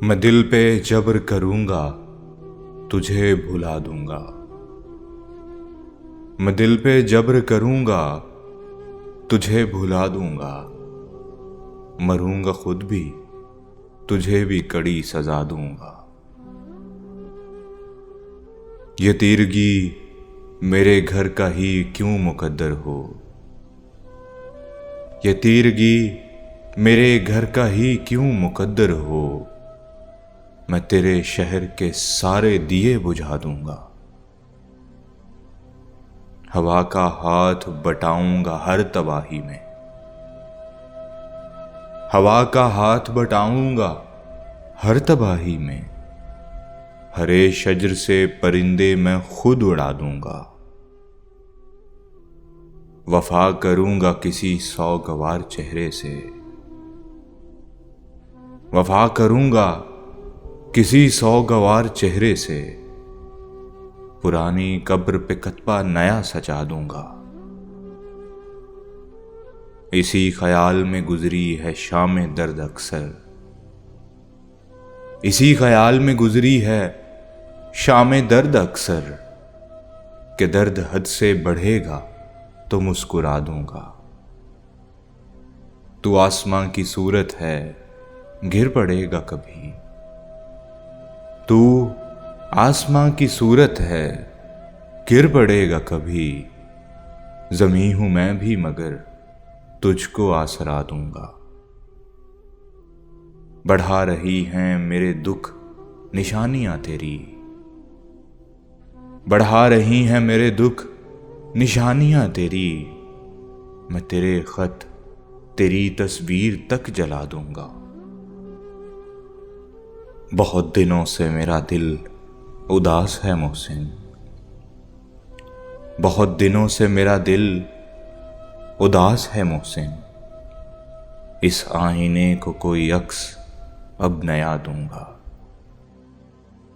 मैं दिल पे जबर करूंगा, तुझे भुला दूंगा। मैं दिल पे जबर करूंगा, तुझे भुला दूंगा। मरूंगा खुद भी, तुझे भी कड़ी सजा दूंगा। ये तीरगी मेरे घर का ही क्यों मुकद्दर हो। ये तीरगी मेरे घर का ही क्यों मुकद्दर हो। मैं तेरे शहर के सारे दिए बुझा दूंगा। हवा का हाथ बटाऊंगा हर तबाही में। हवा का हाथ बटाऊंगा हर तबाही में। हरे शजर से परिंदे मैं खुद उड़ा दूंगा। वफा करूंगा किसी सौगवार चेहरे से। वफा करूंगा किसी सौगवार चेहरे से। पुरानी कब्र पे कतबा नया सजा दूंगा। इसी ख्याल में गुजरी है शाम दर्द अक्सर। इसी ख्याल में गुजरी है शाम दर्द अक्सर। कि दर्द हद से बढ़ेगा तो मुस्कुरा दूंगा। तू आसमां की सूरत है, गिर पड़ेगा कभी। तू आसमां की सूरत है, गिर पड़ेगा कभी। ज़मीं हूं मैं भी मगर तुझको आसरा दूंगा। बढ़ा रही हैं मेरे दुख निशानियां तेरी। बढ़ा रही हैं मेरे दुख निशानियां तेरी। मैं तेरे खत तेरी तस्वीर तक जला दूंगा। बहुत दिनों से मेरा दिल उदास है मोहसिन। बहुत दिनों से मेरा दिल उदास है मोहसिन। इस आईने को कोई अक्स अब नया दूंगा।